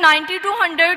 90 to 100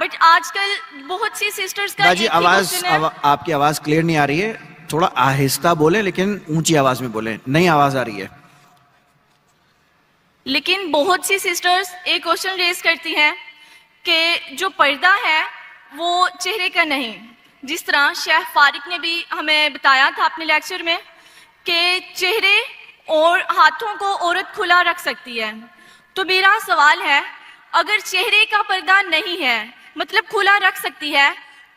but آج کل بہت سی سسٹرز کا جی آپ کی آواز کلیئر نہیں آ رہی ہے, تھوڑا آہستہ بولیں لیکن اونچی آواز میں بولیں, نئی آواز آ رہی ہے. لیکن بہت سی سسٹرز ایک کوشچن ریز کرتی ہیں کہ جو پردہ ہے وہ چہرے کا نہیں, جس طرح شیخ فارق نے بھی ہمیں بتایا تھا اپنے لیکچر میں کہ چہرے اور ہاتھوں کو عورت کھلا رکھ سکتی ہے. تو میرا سوال ہے, اگر چہرے کا پردہ نہیں ہے مطلب کھلا رکھ سکتی ہے,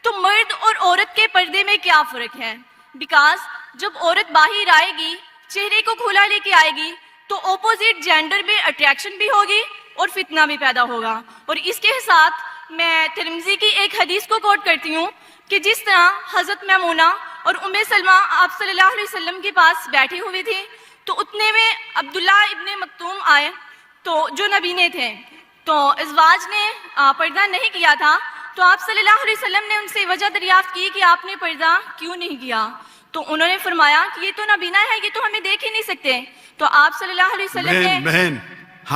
تو مرد اور عورت کے پردے میں کیا فرق ہے؟ بیکاز جب عورت باہر آئے گی, چہرے کو کھلا لے کے آئے گی, تو اپوزٹ جینڈر میں اٹریکشن بھی ہوگی اور فتنہ بھی پیدا ہوگا. اور اس کے ساتھ میں ترمذی کی ایک حدیث کو کوٹ کرتی ہوں کہ جس طرح حضرت میمونہ اور ام سلمہ آپ صلی اللہ علیہ وسلم کے پاس بیٹھی ہوئی تھی, تو اتنے میں عبداللہ ابن مکتوم آئے, تو جو نبینے تھے, تو ازواج نے پردہ نہیں کیا تھا, تو آپ صلی اللہ علیہ وسلم نے ان سے وجہ دریافت کی کہ آپ نے پردہ کیوں نہیں کیا؟ تو انہوں نے فرمایا کہ یہ تو نبینا ہے, یہ تو ہمیں دیکھ ہی نہیں سکتے. تو آپ صلی اللہ علیہ وسلم نے بہن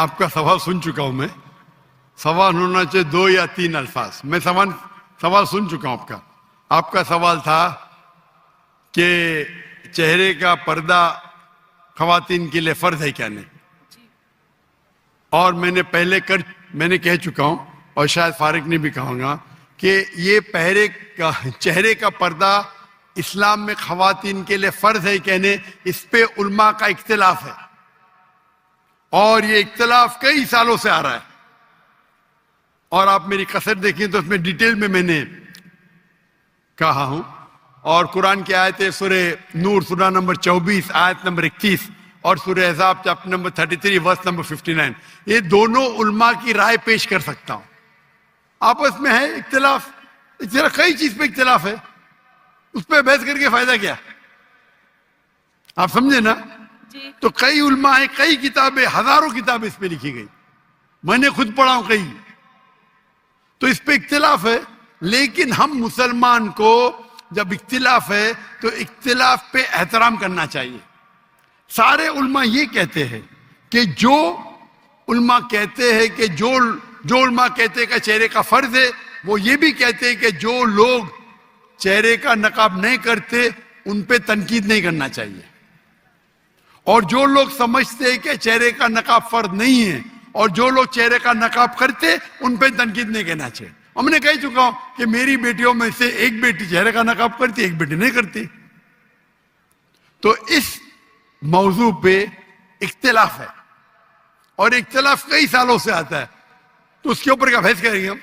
آپ کا سوال سن چکا ہوں میں, سوال ہونا چاہیے 2 یا 3 الفاظ. میں سوال سن چکا ہوں آپ کا. آپ کا سوال تھا کہ چہرے کا پردہ خواتین کے لیے فرض ہے کیا نہیں, اور میں نے کہہ چکا ہوں, اور شاید فارق نے بھی کہوں گا کہ یہ چہرے کا پردہ اسلام میں خواتین کے لیے فرض ہے کہ نہیں, اس پہ علماء کا اختلاف ہے, اور یہ اختلاف کئی سالوں سے آ رہا ہے. اور آپ میری قصر دیکھیں تو اس میں ڈیٹیل میں نے کہا ہوں, اور قرآن کی آیتیں سورہ نور سورہ نمبر 24 آیت نمبر 31 اور سورہ احزاب چیپٹر نمبر 33 ورس نمبر 59, یہ دونوں علماء کی رائے پیش کر سکتا ہوں. آپس میں ہے اختلاف, کئی چیز پہ اختلاف ہے, اس پہ بحث کر کے فائدہ کیا؟ آپ سمجھے نا؟ تو کئی علماء ہیں, کئی کتابیں, ہزاروں کتابیں اس پہ لکھی گئی, میں نے خود پڑھا ہوں کئی. تو اس پہ اختلاف ہے, لیکن ہم مسلمان کو جب اختلاف ہے تو اختلاف پہ احترام کرنا چاہیے. سارے علماء یہ کہتے ہیں کہ جو علماء کہتے ہیں کہ جو علماء کہتے ہیں کہ چہرے کا فرض ہے, وہ یہ بھی کہتے ہیں کہ جو لوگ چہرے کا نقاب نہیں کرتے ان پہ تنقید نہیں کرنا چاہیے, اور جو لوگ سمجھتے ہیں کہ چہرے کا نقاب فرض نہیں ہے اور جو لوگ چہرے کا نقاب کرتے ان پہ تنقید نہیں کرنا چاہیے. ہم نے کہہ چکا ہوں کہ میری بیٹیوں میں سے ایک بیٹی چہرے کا نقاب کرتی, ایک بیٹی نہیں کرتی. تو اس موضوع پہ اختلاف ہے, اور اختلاف کئی سالوں سے آتا ہے, تو اس کے اوپر کیا بحث کریں گے ہم؟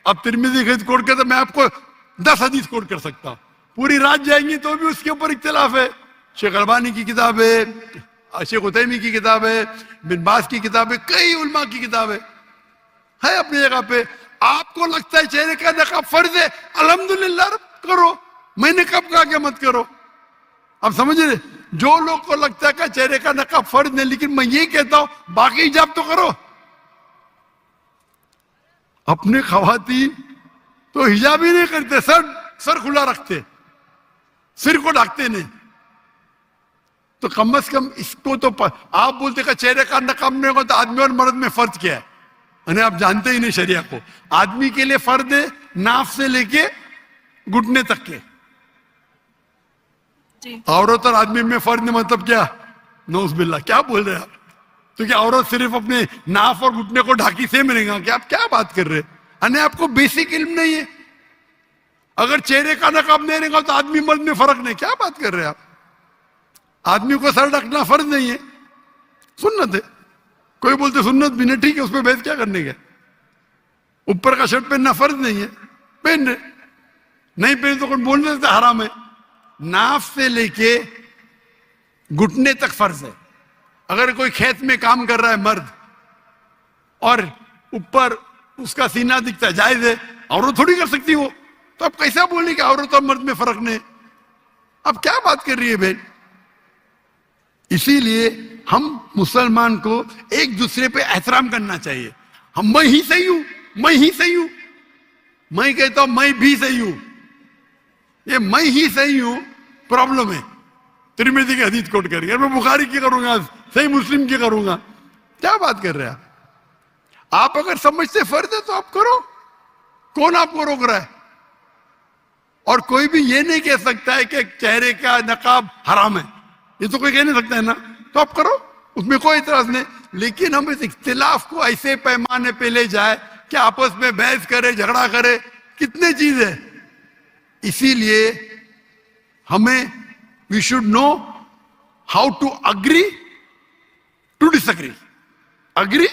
اب ترمذی کی حدیث کوٹ کرتے میں آپ کو 10 حدیث کوٹ کر سکتا ہوں, پوری رات جائیں گے تو بھی اس کے اوپر اختلاف ہے. شیخ البانی کی کتاب ہے, شیخ عثیمین کی کتاب ہے, بن باز کی کتاب ہے, کئی علماء کی کتاب ہے اپنی جگہ پہ. آپ کو لگتا ہے چہرے کا نقاب فرض ہے, الحمدللہ کرو, میں نے کب کہا کہ مت کرو؟ آپ سمجھ رہے؟ جو لوگ کو لگتا ہے کہ چہرے کا نقاب فرض نہیں, لیکن میں یہ کہتا ہوں باقی حجاب تو کرو. اپنے خواتین تو حجاب ہی نہیں کرتے, سر کھلا رکھتے, سر کو ڈھکتے نہیں. تو کم از کم اس کو تو آپ بولتے کہ چہرے کا نقاب نہیں ہوگا, تو آدمی اور مرد میں فرق کیا ہے؟ یعنی آپ جانتے ہی نہیں شریعہ کو. آدمی کے لیے فرض ہے ناف سے لے کے گھٹنے تک کے, عورت اور آدمی میں فرق نہیں. مطلب کیا؟ نعوذ باللہ, کیا بول رہے آپ؟ تو کیا عورت صرف اپنے ناف اور گھٹنے کو ڈھاکی سے ملے گا؟ کہ آپ کیا بات کر رہے ہیں؟ یعنی آپ کو بیسک علم نہیں ہے. اگر چہرے کا نقاب نہیں رہے گا تو آدمی مرد میں فرق نہیں. کیا بات کر رہے ہیں آپ؟ آدمی کو سر ڈھکنا فرض نہیں ہے, سنت ہے. کوئی بولتے سنت بھی نہیں, ٹھیک ہے, اس پہ بحث کیا کرنے کا؟ اوپر کا شرٹ پہننا فرض نہیں ہے, پہن رہے, نہیں پہن تو کوئی بول نہیں سکتا حرام ہے. ناف سے لے کے گھٹنے تک فرض ہے. اگر کوئی کھیت میں کام کر رہا ہے مرد اور اوپر اس کا سینہ دکھتا ہے, جائز ہے, عورت تھوڑی کر سکتی وہ. تو اب کیسا بولنے کہ عورت اور مرد میں فرق نہیں؟ اب کیا بات کر رہی ہے بہن؟ اسی لیے ہم مسلمان کو ایک دوسرے پہ احترام کرنا چاہیے. میں ہی صحیح ہوں, میں ہی صحیح ہوں, میں کہتا ہوں میں بھی صحیح ہوں. یہ میں ہی صحیح ہوں پرابلم ہے. ترمذی کی حدیث کوٹ کر کے میں بخاری کی کروں گا, صحیح مسلم کی کروں گا. کیا بات کر رہے ہیں آپ؟ اگر سمجھتے فرض ہے تو آپ کرو, کون آپ کو روک رہا ہے؟ اور کوئی بھی یہ نہیں کہہ سکتا ہے کہ چہرے کا نقاب حرام ہے، یہ تو کوئی کہہ نہیں سکتا ہے نا، تو آپ کرو، اس میں کوئی اعتراض نہیں. لیکن ہم اس اختلاف کو ایسے پیمانے پہ لے جائے کہ آپس میں بحث کرے، جھگڑا کرے، کتنے چیز ہے. اسی لیے ہمیں we should know how to agree to disagree, agree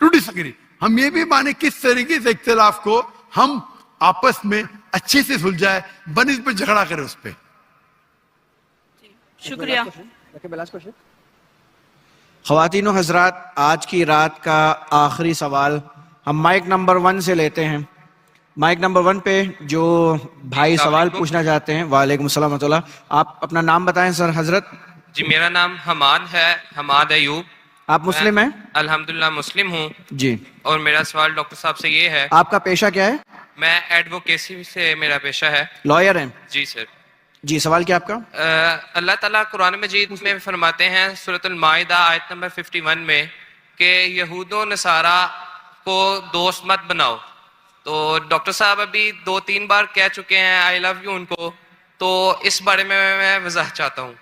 to disagree. ہم یہ بھی مانے کس طریقے سے اختلاف کو ہم آپس میں اچھے سے سلجھائے، بنسبت جھگڑا کرے اس پہ. شکریہ. خواتین و حضرات، آج کی رات کا آخری سوال ہم مائک نمبر 1 سے لیتے ہیں. مائک نمبر 1 پہ جو بھائی سوال پوچھنا چاہتے ہیں. وعلیکم السلام ورحمۃ اللہ. آپ اپنا نام بتائیں سر. حضرت جی میرا نام حماد ہے، حماد ایوب. آپ مسلم ہیں؟ الحمدللہ مسلم ہوں جی. اور میرا سوال ڈاکٹر صاحب سے یہ ہے، آپ کا پیشہ کیا ہے؟ میں ایڈوکیسی سے میرا پیشہ ہے. لائر ہیں؟ جی سر. جی سوال کیا آپ کا؟ اللہ تعالیٰ قرآن مجید میں فرماتے ہیں سورۃ المائدہ آیت نمبر 51 میں کہ یہود و نصارہ کو دوست مت بناؤ. تو ڈاکٹر صاحب ابھی 2-3 بار کہہ چکے ہیں آئی لو یو ان کو، تو اس بارے میں میں وضاحت چاہتا ہوں.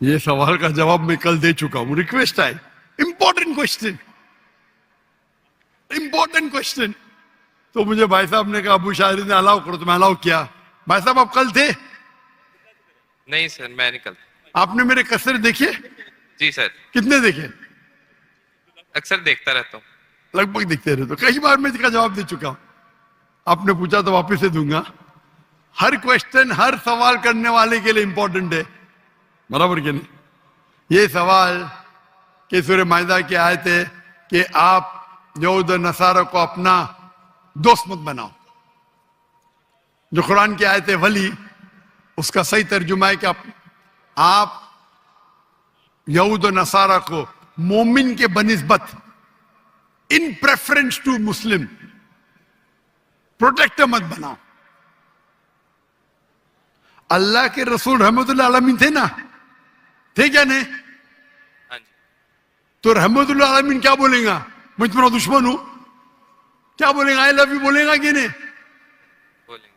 یہ سوال کا جواب میں کل دے چکا ہوں. ریکویسٹ ہے، امپورٹنٹ کوشچن. تو مجھے بھائی صاحب نے کہا ابو شاہری نے الاؤ کرو، تو میں الاؤ کیا. بھائی صاحب آپ کل تھے؟ نہیں سر میں نکل. آپ نے میرے قصر دیکھے؟ جی سر کتنے دیکھے؟ اکثر دیکھتا رہتا ہوں. لگ بھگ دیکھتے رہے. تو کئی بار میں اس کا جواب دے چکا ہوں. آپ نے پوچھا تو واپس سے دوں گا. ہر کوشچن ہر سوال کرنے والے کے لیے امپورٹنٹ ہے، برابر کہ نہیں؟ یہ سوال کہ سورہ مائدہ کی آیت ہے کہ آپ یہود و نصارہ کو اپنا دوست مت بناؤ. جو قرآن کی آیت ہے ولی، اس کا صحیح ترجمہ ہے کہ آپ یہود و نصارہ کو مومن کے بنسبت ان پریفرنس ٹو مسلم پروٹیکٹر مت بناؤ. اللہ کے رسول رحمت اللہ عالمین تھے نا، تھے کیا نہیں؟ ہاں جی. تو رحمت اللہ عالمین کیا بولیں گا؟ میں تمہارا دشمن ہوں؟ کیا بولیں گا؟ آئی لو یو بولیں گا کہ نہیں؟ بولیں گے.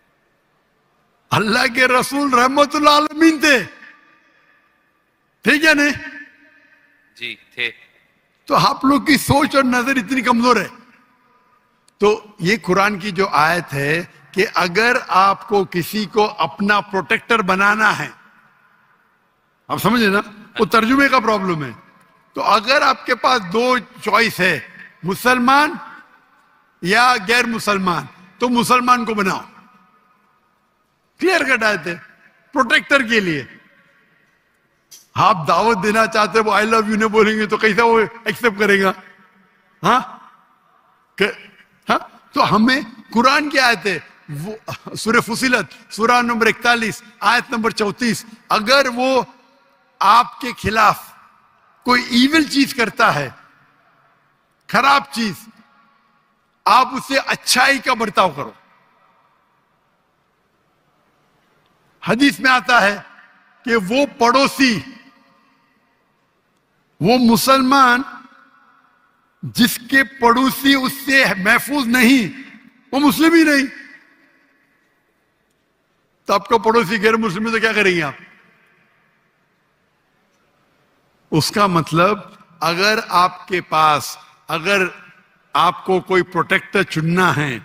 اللہ کے رسول رحمت اللہ عالمین تھے کیا نہیں؟ جی تھے. تو آپ لوگ کی سوچ اور نظر اتنی کمزور ہے. تو یہ قرآن کی جو آیت ہے کہ اگر آپ کو کسی کو اپنا پروٹیکٹر بنانا ہے، آپ سمجھے نا، وہ ترجمے کا پرابلم ہے. تو اگر آپ کے پاس 2 چوائس ہے، مسلمان یا غیر مسلمان، تو مسلمان کو بناؤ. کلیئر کٹ آیت ہے پروٹیکٹر کے لیے. آپ دعوت دینا چاہتے وہ آئی لو یو نہیں بولیں گے تو کیسا وہ ایکسپٹ کرے گا؟ ہاں. تو ہمیں قرآن کی آیت ہے سورہ فصلت سورہ نمبر 41 آیت نمبر 34، اگر وہ آپ کے خلاف کوئی ایول چیز کرتا ہے، خراب چیز، آپ اسے اچھائی کا برتاؤ کرو. حدیث میں آتا ہے کہ وہ پڑوسی، وہ مسلمان جس کے پڑوسی اس سے محفوظ نہیں، وہ مسلم ہی نہیں. تو آپ کا پڑوسی غیر مسلم ہے تو کیا کریں گے آپ؟ اس کا مطلب اگر آپ کے پاس، اگر آپ کو کوئی پروٹیکٹر چننا ہے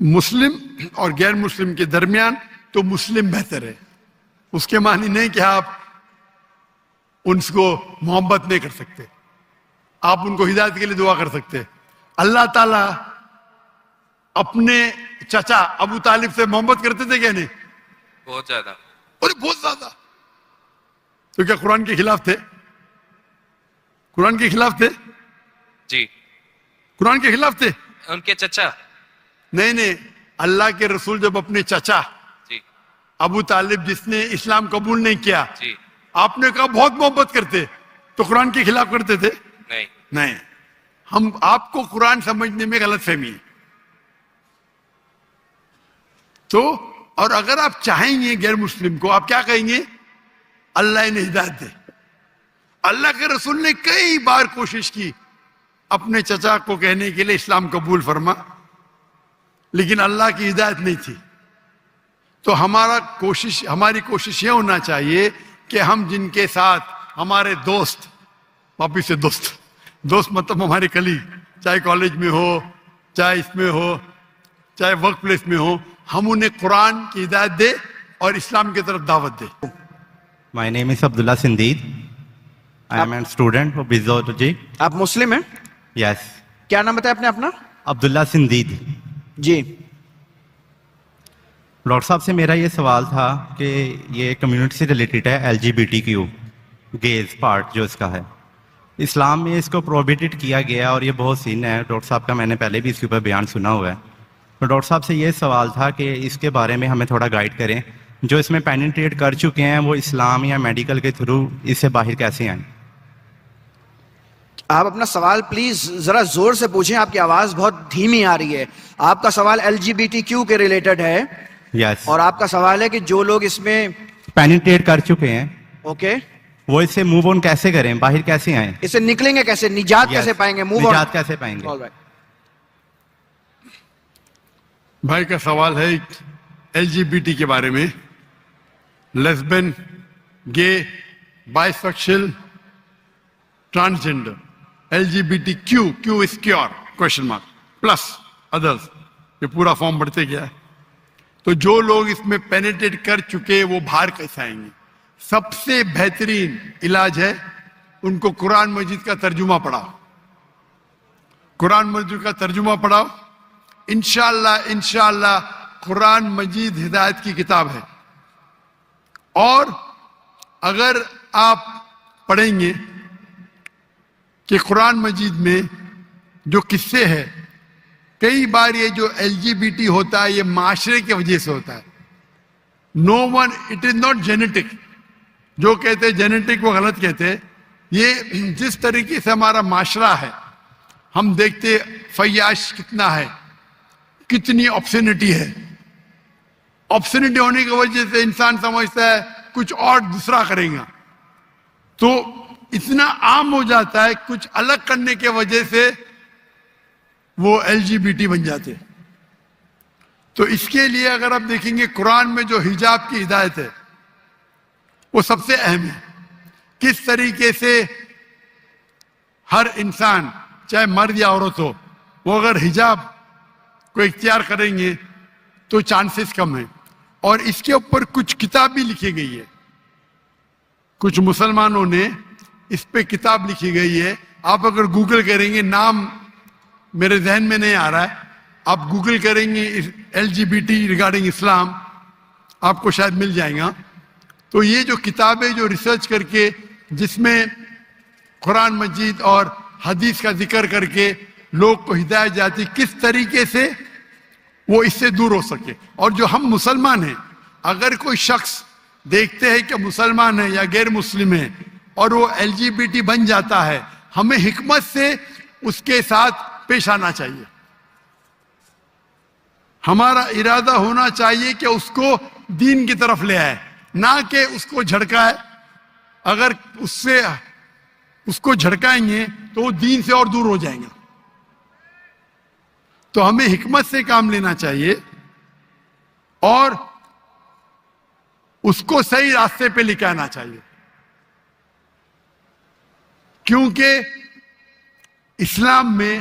مسلم اور غیر مسلم کے درمیان، تو مسلم بہتر ہے. اس کے معنی نہیں کہ آپ ان کو محبت نہیں کر سکتے، آپ ان کو ہدایت کے لیے دعا کر سکتے. اللہ تعالیٰ اپنے چچا ابو طالب سے محبت کرتے تھے کیا نہیں؟ بہت زیادہ. اور بہت زیادہ. تو کیا قرآن کے خلاف تھے؟ قرآن کے خلاف تھے؟ جی. قرآن کے خلاف تھے؟ ان کے چچا نہیں. اللہ کے رسول جب اپنے چچا جی ابو طالب جس نے اسلام قبول نہیں کیا، جی آپ نے کہا بہت محبت کرتے، تو قرآن کے خلاف کرتے تھے؟ نہیں. ہم آپ کو قرآن سمجھنے میں غلط فہمی ہے. تو اور اگر آپ چاہیں گے غیر مسلم کو، آپ کیا کہیں گے؟ اللہ انہیں ہدایت دے. اللہ کے رسول نے کئی بار کوشش کی اپنے چچا کو کہنے کے لیے اسلام قبول فرما، لیکن اللہ کی ہدایت نہیں تھی. تو ہماری کوشش یہ ہونا چاہیے کہ ہم جن کے ساتھ ہمارے دوست، واپس سے دوست مطلب ہمارے کلیگ، چاہے کالج میں ہو، چاہے اس میں ہو، چاہے ورک پلیس میں ہو، ہم انہیں قرآن کی ہدایت دے اور اسلام کی طرف دعوت دے. My name is Abdullah Sindid. I am a student of Physiology. آپ مسلم ہیں؟ Yes. کیا نام بتایا آپ نے اپنا؟ عبداللہ سندید. جی. ڈاکٹر صاحب سے میرا یہ سوال تھا کہ یہ کمیونٹی سے ریلیٹڈ ہے، LGBTQ گیز پارٹ جو اس کا ہے. اسلام میں اس کو پروہیبٹڈ کیا گیا اور یہ بہت سین ہے. ڈاکٹر صاحب کا میں نے پہلے بھی اس کے اوپر بیان سنا ہوا ہے. تو ڈاکٹر صاحب سے یہ سوال تھا کہ اس کے بارے میں ہمیں تھوڑا گائیڈ کریں. جو اس میں پینیٹریٹ کر چکے ہیں وہ اسلام یا میڈیکل کے تھرو اس سے باہر کیسے آئیں؟ آپ اپنا سوال پلیز ذرا زور سے پوچھیں، آپ کی آواز بہت دھیمی آ رہی ہے. آپ کا سوال LGBTQ کے ریلیٹڈ ہے. یس. اور آپ کا سوال ہے کہ جو لوگ اس میں پینیٹریٹ کر چکے ہیں، اوکے، وہ اس سے موو آن کیسے کریں، باہر کیسے آئیں؟ اس سے نکلیں گے کیسے، نجات کیسے پائیں گے، موو نجات کیسے پائیں گے؟ بھائی کا سوال ہے LGBT کے بارے میں، lesbian, gay, bisexual, transgender. LGBTQ، Q is cure question mark plus others, یہ پورا فارم بڑھتے گیا ہے. تو جو لوگ اس میں پینیٹریٹ کر چکے وہ باہر کیسے آئیں گے؟ سب سے بہترین علاج ہے ان کو قرآن مجید کا ترجمہ پڑھاؤ. قرآن مجید کا ترجمہ پڑھاؤ. انشاءاللہ قرآن مجید ہدایت کی کتاب ہے. اور اگر آپ پڑھیں گے کہ قرآن مجید میں جو قصے ہیں، کئی بار یہ جو LGBT ہوتا ہے یہ معاشرے کی وجہ سے ہوتا ہے. No one, it is not genetic. جو کہتے جینیٹک وہ غلط کہتے. یہ جس طریقے سے ہمارا معاشرہ ہے، ہم دیکھتے فیاش کتنا ہے، کتنی آپشنٹی ہے. آپشنٹی ہونے کی وجہ سے انسان سمجھتا ہے کچھ اور دوسرا کریں گا، تو اتنا عام ہو جاتا ہے، کچھ الگ کرنے کی وجہ سے وہ LGBT بن جاتے. تو اس کے لیے اگر آپ دیکھیں گے قرآن میں جو حجاب کی ہدایت ہے وہ سب سے اہم ہے. کس طریقے سے ہر انسان چاہے مرد یا عورت ہو وہ اگر حجاب کو اختیار کریں گے تو چانسز کم ہیں. اور اس کے اوپر کچھ کتاب بھی لکھی گئی ہے، کچھ مسلمانوں نے اس پہ کتاب لکھی گئی ہے. آپ اگر گوگل کریں گے، نام میرے ذہن میں نہیں آ رہا ہے، آپ گوگل کریں گے LGBT ریگارڈنگ اسلام، آپ کو شاید مل جائے گا. تو یہ جو کتابیں جو ریسرچ کر کے جس میں قرآن مجید اور حدیث کا ذکر کر کے لوگ کو ہدایت جاتی کس طریقے سے وہ اس سے دور ہو سکے. اور جو ہم مسلمان ہیں، اگر کوئی شخص دیکھتے ہیں کہ مسلمان ہے یا غیر مسلم ہے اور وہ LGBT بن جاتا ہے، ہمیں حکمت سے اس کے ساتھ پیش آنا چاہیے. ہمارا ارادہ ہونا چاہیے کہ اس کو دین کی طرف لے آئے، نہ کہ اس کو جھڑکائے. اگر اس کو جھڑکائیں گے تو وہ دین سے اور دور ہو جائیں گے. تو ہمیں حکمت سے کام لینا چاہیے اور اس کو صحیح راستے پہ لے کے آنا چاہیے. کیونکہ اسلام میں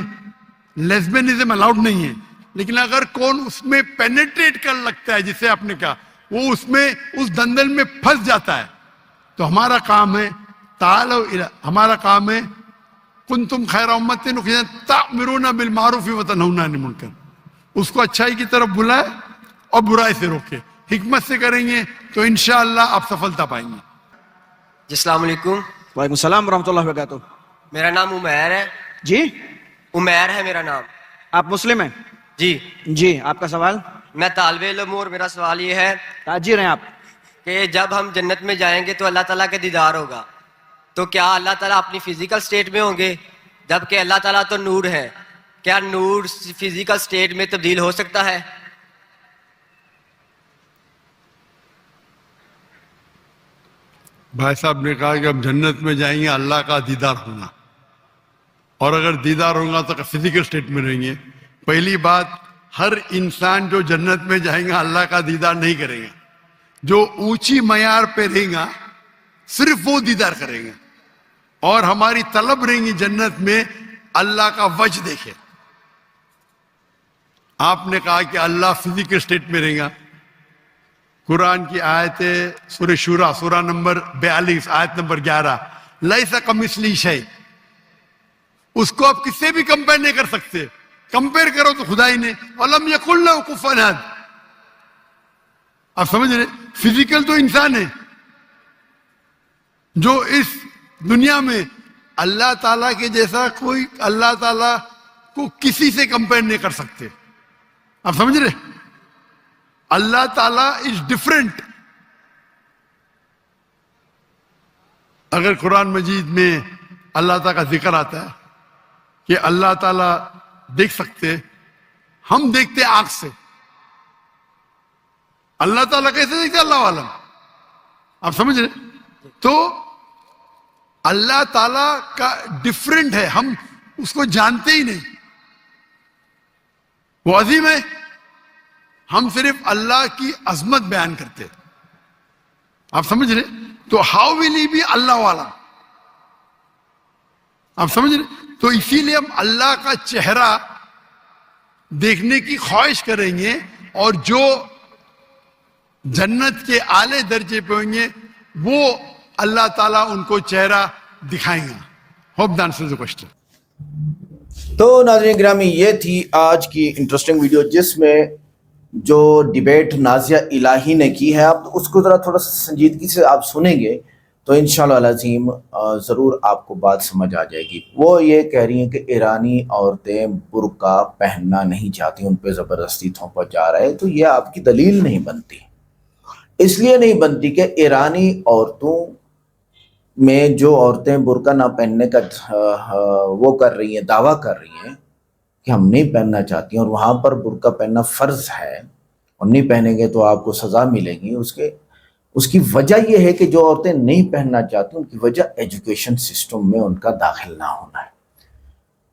لیسبینزم الاؤڈ نہیں ہے، لیکن اگر کون اس میں پینیٹریٹ کر لگتا ہے، جسے آپ نے کہا، وہ اس میں اس دندل میں پھنس جاتا ہے. تو ہمارا کام ہے ہمارا کام ہے کنتم خیر امت تأمرون بالمعروف وتنہون عن المنکر. اس کو اچھائی کی طرف بلائے اور برائی سے روکے. حکمت سے کریں گے تو انشاءاللہ آپ سفلتا پائیں گے. السلام علیکم. وعلیکم السلام ورحمۃ اللہ وبرکاتہ. میرا نام عمیر ہے. جی عمیر ہے میرا نام. آپ مسلم ہیں؟ جی. جی آپ کا سوال؟ میں طالب علم ہوں اور میرا سوال یہ ہے تاجر ہیں آپ؟ کہ جب ہم جنت میں جائیں گے تو اللہ تعالیٰ کا دیدار ہوگا، تو کیا اللہ تعالیٰ اپنی فزیکل سٹیٹ میں ہوں گے؟ جبکہ اللہ تعالیٰ تو نور ہے، کیا نور فزیکل سٹیٹ میں تبدیل ہو سکتا ہے؟ بھائی صاحب نے کہا کہ ہم جنت میں جائیں گے، اللہ کا دیدار ہونا. اور اگر دیدار ہوگا تو فزیکل اسٹیٹ میں رہیں گے. پہلی بات, ہر انسان جو جنت میں جائیں گا اللہ کا دیدار نہیں کرے گا. جو اونچی معیار پہ رہیں گا صرف وہ دیدار کریں گے. اور ہماری طلب رہیں گی جنت میں اللہ کا وجہ دیکھے. آپ نے کہا کہ اللہ فزیکل اسٹیٹ میں رہیں گا. قرآن کی آیت سورہ شورا سورہ نمبر 42 آیت نمبر 11, لیس کمثلہ شیء, اس کو آپ کس سے بھی کمپیئر نہیں کر سکتے. کمپیئر کرو تو خدا ہی نے. وَلَمْ يَكُنْ لَهُ كُفُوًا أَحَدٌ. آپ سمجھ رہے, فزیکل تو انسان ہے جو اس دنیا میں اللہ تعالیٰ کے جیسا کوئی اللہ تعالیٰ کو کسی سے کمپیئر نہیں کر سکتے. آپ سمجھ رہے, اللہ تعالیٰ از ڈفرینٹ. اگر قرآن مجید میں اللہ تعالیٰ کا ذکر آتا ہے کہ اللہ تعالیٰ دیکھ سکتے, ہم دیکھتے آنکھ سے, اللہ تعالیٰ کیسے دیکھتے اللہ عالم. آپ سمجھ رہے, تو اللہ تعالیٰ کا ڈفرینٹ ہے, ہم اس کو جانتے ہی نہیں. وہ عظیم ہے, ہم صرف اللہ کی عظمت بیان کرتے. آپ سمجھ رہے, تو ہاؤ ول ہی بی اللہ والا. آپ سمجھ رہے, تو اسی لیے ہم اللہ کا چہرہ دیکھنے کی خواہش کریں گے, اور جو جنت کے اعلی درجے پہ ہوں گے وہ اللہ تعالیٰ ان کو چہرہ دکھائیں گا. Hope the answers the question. تو ناظرین گرامی, یہ تھی آج کی انٹرسٹنگ ویڈیو جس میں جو ڈیبیٹ نازیہ الہی نے کی ہے. اب اس کو ذرا تھوڑا سا سنجیدگی سے آپ سنیں گے تو انشاءاللہ العظیم ضرور آپ کو بات سمجھ آ جائے گی. وہ یہ کہہ رہی ہیں کہ ایرانی عورتیں برقع پہننا نہیں چاہتی, ان پہ زبردستی تھوپا جا رہا ہے. تو یہ آپ کی دلیل نہیں بنتی. اس لیے نہیں بنتی کہ ایرانی عورتوں میں جو عورتیں برقع نہ پہننے کا وہ کر رہی ہیں, دعویٰ کر رہی ہیں کہ ہم نہیں پہننا چاہتی ہیں, اور وہاں پر برقع پہننا فرض ہے, اور نہیں پہنیں گے تو آپ کو سزا ملے گی. اس کی وجہ یہ ہے کہ جو عورتیں نہیں پہننا چاہتی ان کی وجہ ایجوکیشن سسٹم میں ان کا داخل نہ ہونا ہے.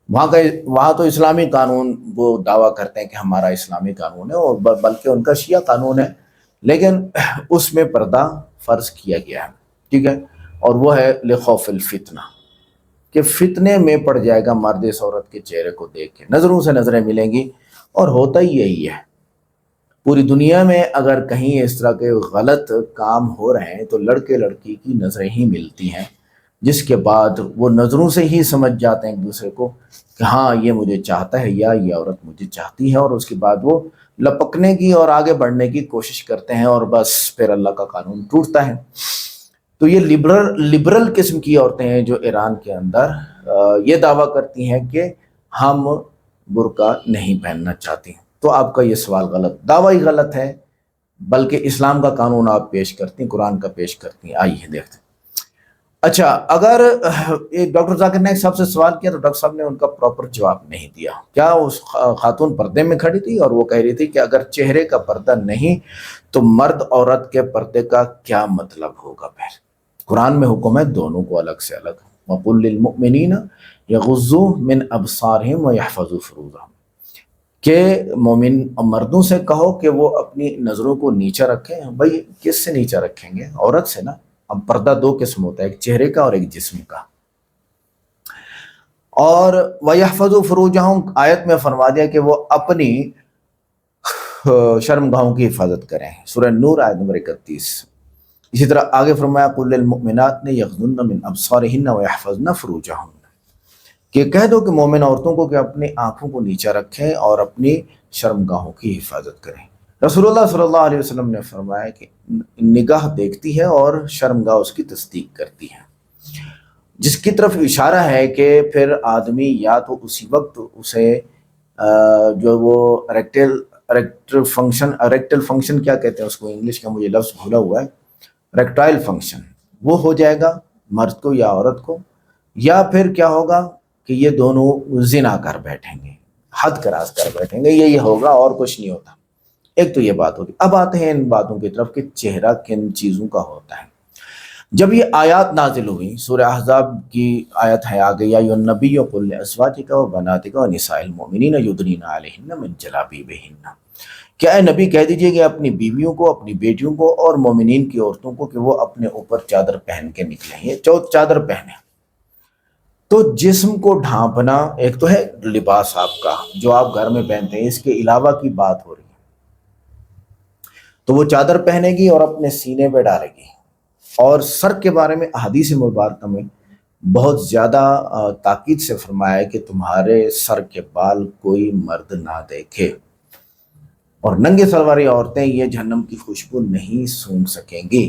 وہاں تو اسلامی قانون وہ دعویٰ کرتے ہیں کہ ہمارا اسلامی قانون ہے, اور بلکہ ان کا شیعہ قانون ہے, لیکن اس میں پردہ فرض کیا گیا ہے. ٹھیک ہے, اور وہ ہے لخوف الفتنہ, کہ فتنے میں پڑ جائے گا مرد اس عورت کے چہرے کو دیکھ کے, نظروں سے نظریں ملیں گی. اور ہوتا ہی یہی ہے پوری دنیا میں. اگر کہیں اس طرح کے غلط کام ہو رہے ہیں تو لڑکے لڑکی کی نظریں ہی ملتی ہیں, جس کے بعد وہ نظروں سے ہی سمجھ جاتے ہیں ایک دوسرے کو کہ ہاں یہ مجھے چاہتا ہے یا یہ عورت مجھے چاہتی ہے, اور اس کے بعد وہ لپکنے کی اور آگے بڑھنے کی کوشش کرتے ہیں, اور بس پھر اللہ کا قانون ٹوٹتا ہے. تو یہ لبرل قسم کی عورتیں ہیں جو ایران کے اندر یہ دعویٰ کرتی ہیں کہ ہم برقع نہیں پہننا چاہتی. تو آپ کا یہ سوال غلط, دعویٰ ہی غلط ہے, بلکہ اسلام کا قانون آپ پیش کرتی ہیں, قرآن کا پیش کرتی ہیں. آئیے دیکھتے ہیں. اچھا, اگر ڈاکٹر ذاکر نے سب سے سوال کیا تو ڈاکٹر صاحب نے ان کا پراپر جواب نہیں دیا. کیا اس خاتون پردے میں کھڑی تھی اور وہ کہہ رہی تھی کہ اگر چہرے کا پردہ نہیں تو مرد عورت کے پردے کا کیا مطلب ہوگا. پھر قرآن میں حکم ہے دونوں کو الگ سے الگ. وَقُلْ لِلْمُؤْمِنِينَ يَغُضُّوا مِنْ أَبْصَارِهِمْ وَيَحْفَظُوا فُرُوجَهُمْ, کہ مومن مردوں سے کہو کہ وہ اپنی نظروں کو نیچا رکھیں. بھائی کس سے نیچا رکھیں گے؟ عورت سے نا. اب پردہ دو قسم ہوتا ہے, ایک چہرے کا اور ایک جسم کا. اور وَيَحْفَظُوا فُرُوجَهُمْ آیت میں فرما دیا کہ وہ اپنی شرمگاہوں کی حفاظت کریں, سورہ نور آیت نمبر 31. اسی طرح آگے فرمایا قُلْ لِلْمُؤْمِنَاتِ يَغْضُضْنَ مِنْ أَبْصَارِهِنَّ وَيَحْفَظْنَ فُرُوجَهُنَّ, کہ کہہ دو کہ مومن عورتوں کو کہ اپنی آنکھوں کو نیچا رکھیں اور اپنی شرمگاہوں کی حفاظت کریں. رسول اللہ صلی اللہ علیہ وسلم نے فرمایا کہ نگاہ دیکھتی ہے اور شرمگاہ اس کی تصدیق کرتی ہے, جس کی طرف اشارہ ہے کہ پھر آدمی یا تو اسی وقت اسے جو وہ اریکٹل فنکشن کیا کہتے ہیں اس کو, انگلش کا مجھے لفظ بھولا ہوا ہے, ریکٹائل فنکشن, وہ ہو جائے گا مرد کو یا عورت کو, یا پھر کیا ہوگا کہ یہ دونوں زنا کر بیٹھیں گے, حد کراس کر بیٹھیں گے. یہ ہوگا اور کچھ نہیں ہوتا. ایک تو یہ بات ہوگی. اب آتے ہیں ان باتوں کی طرف کہ چہرہ کن چیزوں کا ہوتا ہے. جب یہ آیات نازل ہوئی، سورہ احزاب کی آیت ہے آگے، یا ایھا النبی قل لازواجک و بناتک و نساء المؤمنین یدنین علیہن من جلابیبہن، کہ اے نبی کہہ دیجئے کہ اپنی بیویوں کو، اپنی بیٹیوں کو اور مومنین کی عورتوں کو کہ وہ اپنے اوپر چادر پہن کے نکلیں، یہ چادر پہنیں۔ تو جسم کو ڈھانپنا ایک تو ہے لباس آپ کا جو آپ گھر میں پہنتے ہیں، اس کے علاوہ کی بات ہو رہی ہے، تو وہ چادر پہنے گی اور اپنے سینے پہ ڈالے گی۔ اور سر کے بارے میں احادیث مبارکہ میں بہت زیادہ تاکید سے فرمایا ہے کہ تمہارے سر کے بال کوئی مرد نہ دیکھے، اور ننگے سر والی عورتیں یہ جہنم کی خوشبو نہیں سونگھ سکیں گی۔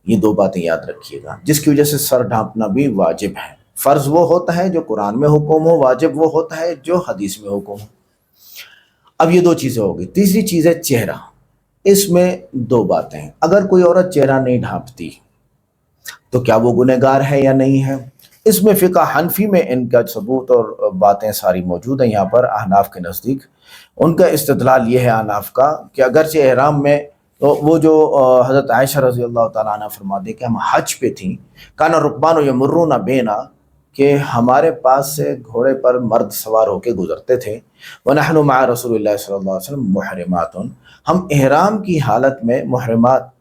یہ دو باتیں یاد رکھیے گا، جس کی وجہ سے سر ڈھانپنا بھی واجب ہے۔ فرض وہ ہوتا ہے جو قرآن میں حکم ہو، واجب وہ ہوتا ہے جو حدیث میں حکم ہو۔ اب یہ دو چیزیں ہو گئی۔ تیسری چیز ہے چہرہ۔ اس میں دو باتیں ہیں، اگر کوئی عورت چہرہ نہیں ڈھانپتی تو کیا وہ گنہگار ہے یا نہیں ہے؟ اس میں فقہ حنفی میں ان کا ثبوت اور باتیں ساری موجود ہیں۔ یہاں پر احناف کے نزدیک ان کا استدلال یہ ہے احناف کا کہ اگرچہ احرام میں تو وہ جو حضرت عائشہ رضی اللہ تعالیٰ عنہ فرماتے ہیں کہ ہم حج پہ تھیں، کانا رکبان یمرون بینا، کہ ہمارے پاس سے گھوڑے پر مرد سوار ہو کے گزرتے تھے، وَنَحْنُ مَعَ رسول اللہ صلی اللہ علیہ وسلم محرمات، ہم احرام کی حالت میں محرمات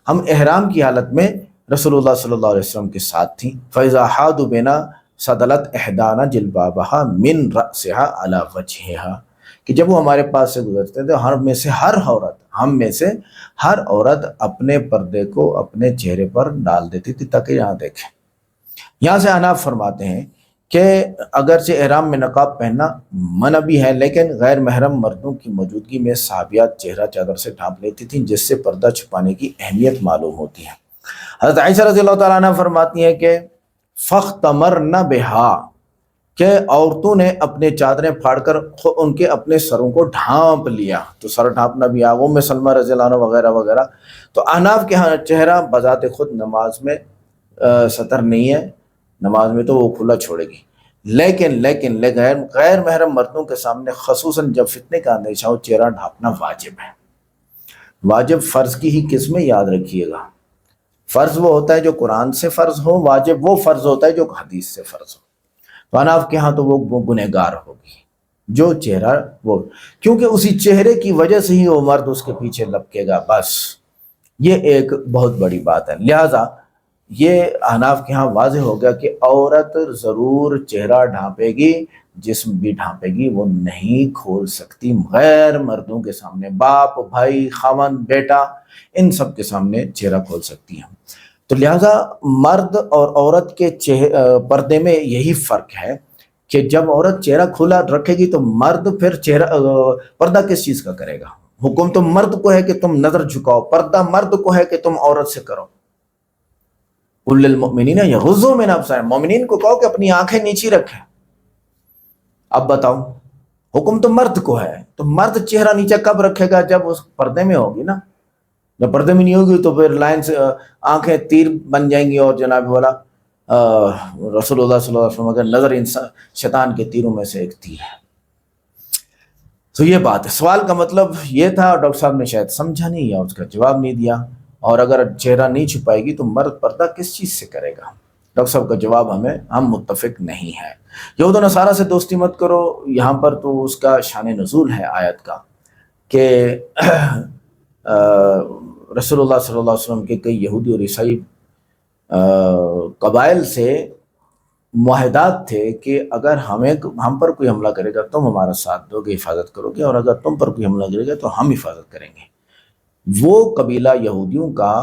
ہم احرام کی حالت میں رسول اللہ صلی اللہ علیہ وسلم کے ساتھ تھیں۔ فَإِذَا حَادُوا بِنَا صَدَلَتْ إِحْدَانَا جِلْبَابَهَا مِنْ رَأْسِهَا عَلَى وَجْهِهَا، کہ جب وہ ہمارے پاس سے گزرتے تھے ہم میں سے ہر عورت اپنے پردے کو اپنے چہرے پر ڈال دیتی تھی تاکہ یہاں دیکھیں۔ یہاں سے احناف فرماتے ہیں کہ اگرچہ احرام میں نقاب پہننا منع بھی ہے، لیکن غیر محرم مردوں کی موجودگی میں صحابیات چہرہ چادر سے ڈھانپ لیتی تھیں، جس سے پردہ چھپانے کی اہمیت معلوم ہوتی ہے۔ حضرت عائشہ رضی اللہ تعالیٰ عنہ فرماتی ہیں کہ فاختمرن بہا، کہ عورتوں نے اپنے چادریں پھاڑ کر ان کے اپنے سروں کو ڈھانپ لیا۔ تو سر ڈھانپنا بھی ام سلمہ رضی اللہ عنہ وغیرہ وغیرہ۔ تو احناف کے ہاں چہرہ بذات خود نماز میں ستر نہیں ہے، نماز میں تو وہ کھلا چھوڑے گی، لیکن غیر محرم مردوں کے سامنے خصوصاً جب فتنے کا اندیشہ ہو چہرہ ڈھانپنا واجب ہے۔ واجب فرض کی ہی قسم یاد رکھیے گا۔ فرض وہ ہوتا ہے جو قرآن سے فرض ہو، واجب وہ فرض ہوتا ہے جو حدیث سے فرض ہو۔ تو احناف کے ہاں تو وہ گنہگار ہوگی جو چہرہ وہ، کیونکہ اسی چہرے کی وجہ سے ہی وہ مرد اس کے پیچھے لپکے گا، بس یہ ایک بہت بڑی بات ہے۔ لہٰذا یہ احناف کے ہاں واضح ہو گیا کہ عورت ضرور چہرہ ڈھانپے گی، جسم بھی ڈھانپے گی، وہ نہیں کھول سکتی غیر مردوں کے سامنے۔ باپ، بھائی، خاوند، بیٹا، ان سب کے سامنے چہرہ کھول سکتی ہیں۔ تو لہٰذا مرد اور عورت کے پردے میں یہی فرق ہے کہ جب عورت چہرہ کھلا رکھے گی تو مرد پھر پردہ کس چیز کا کرے گا؟ حکم تو مرد کو ہے کہ تم نظر جھکاؤ، پردہ مرد کو ہے کہ تم عورت سے کرو۔ قُل لِّلْمُؤْمِنِينَ يَغُضُّوا مِنْ أَبْصَارِهِمْ، مومنین کو کہو کہ اپنی آنکھیں نیچی رکھیں۔ اب بتاؤ، حکم تو مرد کو ہے، تو مرد چہرہ نیچا کب رکھے گا؟ جب اس پردے میں ہوگی نا۔ جب پردے میں نہیں ہوگی تو پھر لائن سے آنکھیں تیر بن جائیں گی، اور جناب والا رسول اللہ صلی اللہ علیہ وسلم کا نظر انسان شیطان کے تیروں میں سے ایک تیر ہے۔ تو یہ بات ہے۔ سوال کا مطلب یہ تھا، اور ڈاکٹر صاحب نے شاید سمجھا نہیں یا اس کا جواب نہیں دیا۔ اور اگر چہرہ نہیں چھپائے گی تو مرد پردہ کس چیز سے کرے گا؟ ڈاکٹر صاحب کا جواب ہم متفق نہیں ہے۔ یہود و نصارہ سے دوستی مت کرو، یہاں پر تو اس کا شان نزول ہے آیت کا کہ رسول اللہ صلی اللہ علیہ وسلم کے کئی یہودی اور عیسائی قبائل سے معاہدات تھے کہ اگر ہم پر کوئی حملہ کرے گا تم ہمارا ساتھ دو گے، حفاظت کرو گے، اور اگر تم پر کوئی حملہ کرے گا تو ہم حفاظت کریں گے۔ وہ قبیلہ یہودیوں کا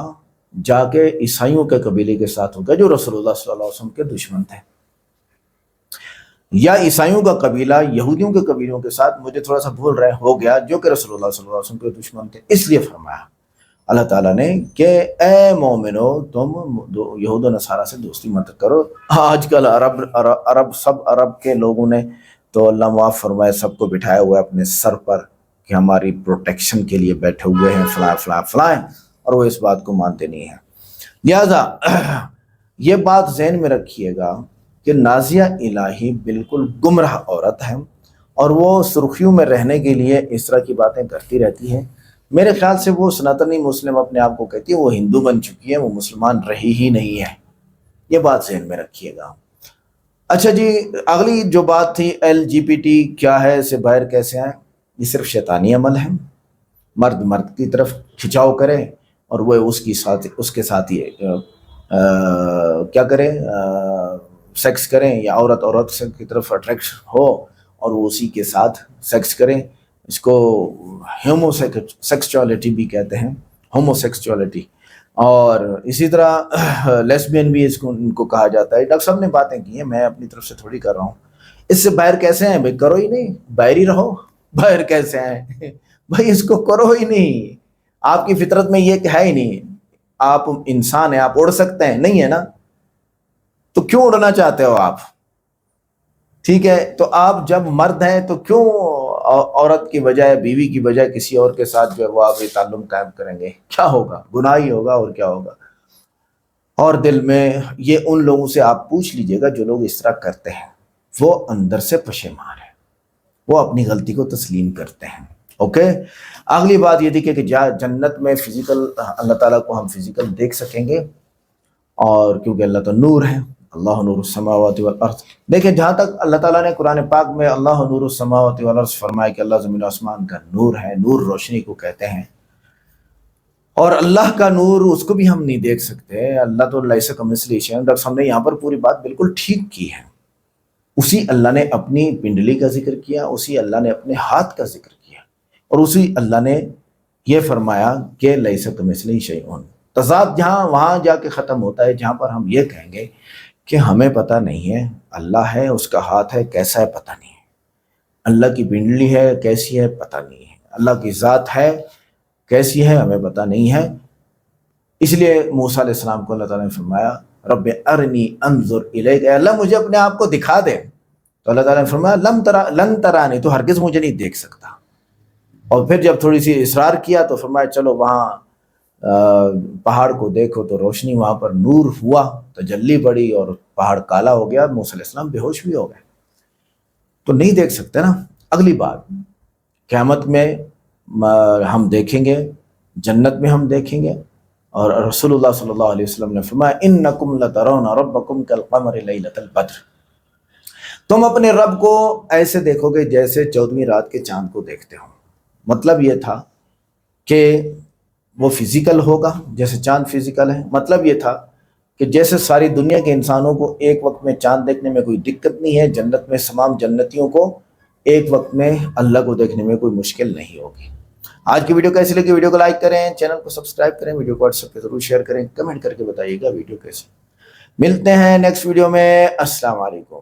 جا کے عیسائیوں کے قبیلے کے ساتھ ہو گیا جو رسول اللہ صلی اللہ علیہ وسلم کے دشمن تھے، یا عیسائیوں کا قبیلہ یہودیوں کے قبیلوں کے ساتھ، مجھے تھوڑا سا بھول رہے ہو گیا، جو کہ رسول اللہ صلی اللہ علیہ وسلم کے دشمن تھے۔ اس لیے فرمایا اللہ تعالیٰ نے کہ اے مومنو تم یہود و نصارہ سے دوستی مت کرو۔ آج کل عرب کے لوگوں نے تو اللہ معاف فرمائے سب کو بٹھایا ہوا ہے اپنے سر پر کہ ہماری پروٹیکشن کے لیے بیٹھے ہوئے ہیں، فلاں، اور وہ اس بات کو مانتے نہیں ہیں۔ لہذا یہ بات ذہن میں رکھیے گا کہ نازیہ الہی بالکل گمراہ عورت ہے، اور وہ سرخیوں میں رہنے کے لیے اس طرح کی باتیں کرتی رہتی ہے، میرے خیال سے وہ سناتنی مسلم اپنے آپ کو کہتی ہے، وہ ہندو بن چکی ہے، وہ مسلمان رہی ہی نہیں ہے، یہ بات ذہن میں رکھیے گا۔ اچھا جی، اگلی جو بات تھی LGBT کیا ہے، اس سے باہر کیسے آئیں؟ یہ صرف شیطانی عمل ہے، مرد مرد کی طرف کھچاؤ کرے اور وہ اس کے ساتھ ہی کیا کریں، سیکس کریں، یا عورت عورت کی طرف اٹریکٹ ہو اور وہ اسی کے ساتھ سیکس کریں، اس کو ہومو سیکسچولیٹی بھی کہتے ہیں، ہومو سیکسچولیٹی۔ اور اسی طرح لیسبین بھی ان کو کہا جاتا ہے۔ ڈاکٹر صاحب نے باتیں کی ہیں، میں اپنی طرف سے تھوڑی کر رہا ہوں۔ اس سے باہر کیسے ہیں بھائی؟ کرو ہی نہیں، باہر ہی رہو، باہر کیسے ہیں بھائی؟ اس کو کرو ہی نہیں، آپ کی فطرت میں یہ ہے ہی نہیں۔ آپ انسان ہیں، آپ اڑ سکتے ہیں؟ نہیں ہے نا، تو کیوں اڑنا چاہتے ہو آپ؟ ٹھیک ہے، تو آپ جب مرد ہیں تو کیوں عورت کی بجائے، بیوی کی بجائے کسی اور کے ساتھ جو ہے وہ آپ یہ تعلق قائم کریں گے؟ کیا ہوگا؟ گناہ ہی ہوگا، اور کیا ہوگا؟ اور دل میں یہ ان لوگوں سے آپ پوچھ لیجئے گا جو لوگ اس طرح کرتے ہیں، وہ اندر سے پشیمان ہیں، وہ اپنی غلطی کو تسلیم کرتے ہیں۔ اوکے، اگلی بات یہ تھی کہ جنت میں فزیکل اللہ تعالیٰ کو ہم فزیکل دیکھ سکیں گے، اور کیونکہ اللہ تو نور ہے، اللہ نور السماوات والارض۔ دیکھیں، جہاں تک اللہ تعالیٰ نے قرآن پاک میں اللہ نور السماوات والارض فرمایا کہ اللہ زمین و آسمان کا نور ہے، نور روشنی کو کہتے ہیں، اور اللہ کا نور اس کو بھی ہم نہیں دیکھ سکتے، اللہ تو لیس کمثلہ شیء۔ ڈاکٹر صاحب نے یہاں پر پوری بات بالکل ٹھیک کی ہے۔ اسی اللہ نے اپنی پنڈلی کا ذکر کیا، اسی اللہ نے اپنے ہاتھ کا ذکر کیا، اور اسی اللہ نے یہ فرمایا کہ لیس کمثلہ شیء۔ تضاد جہاں وہاں جا کے ختم ہوتا ہے جہاں پر ہم یہ کہیں گے کہ ہمیں پتہ نہیں ہے، اللہ ہے، اس کا ہاتھ ہے، کیسا ہے پتہ نہیں ہے، اللہ کی پنڈلی ہے، کیسی ہے پتہ نہیں ہے، اللہ کی ذات ہے، کیسی ہے، ہمیں پتہ نہیں ہے۔ اس لیے موسیٰ علیہ السلام کو اللہ تعالیٰ نے فرمایا رب ارنی انظر الیک، اے اللہ مجھے اپنے آپ کو دکھا دے۔ تو اللہ تعالیٰ نے فرمایا لن ترانی، تو ہرگز مجھے نہیں دیکھ سکتا۔ اور پھر جب تھوڑی سی اصرار کیا تو فرمایا چلو وہاں پہاڑ کو دیکھو، تو روشنی وہاں پر نور ہوا، تجلی پڑی اور پہاڑ کالا ہو گیا، موسیٰ علیہ السلام بے ہوش بھی ہو گئے۔ تو نہیں دیکھ سکتے نا۔ اگلی بات، قیامت میں ہم دیکھیں گے، جنت میں ہم دیکھیں گے، اور رسول اللہ صلی اللہ علیہ وسلم نے فرمایا انکم لترون ربکم کالقمر لیلۃ البدر، تم اپنے رب کو ایسے دیکھو گے جیسے 14ویں رات کے چاند کو دیکھتے ہو۔ مطلب یہ تھا کہ وہ فزیکل ہوگا جیسے چاند فزیکل ہے۔ مطلب یہ تھا کہ جیسے ساری دنیا کے انسانوں کو ایک وقت میں چاند دیکھنے میں کوئی دقت نہیں ہے، جنت میں تمام جنتیوں کو ایک وقت میں اللہ کو دیکھنے میں کوئی مشکل نہیں ہوگی۔ آج کی ویڈیو کیسی لگی؟ ویڈیو کو لائک کریں، چینل کو سبسکرائب کریں، ویڈیو کو واٹس ایپ پہ ضرور شیئر کریں، کمنٹ کر کے بتائیے گا ویڈیو کیسی۔ ملتے ہیں نیکسٹ ویڈیو میں، السلام علیکم۔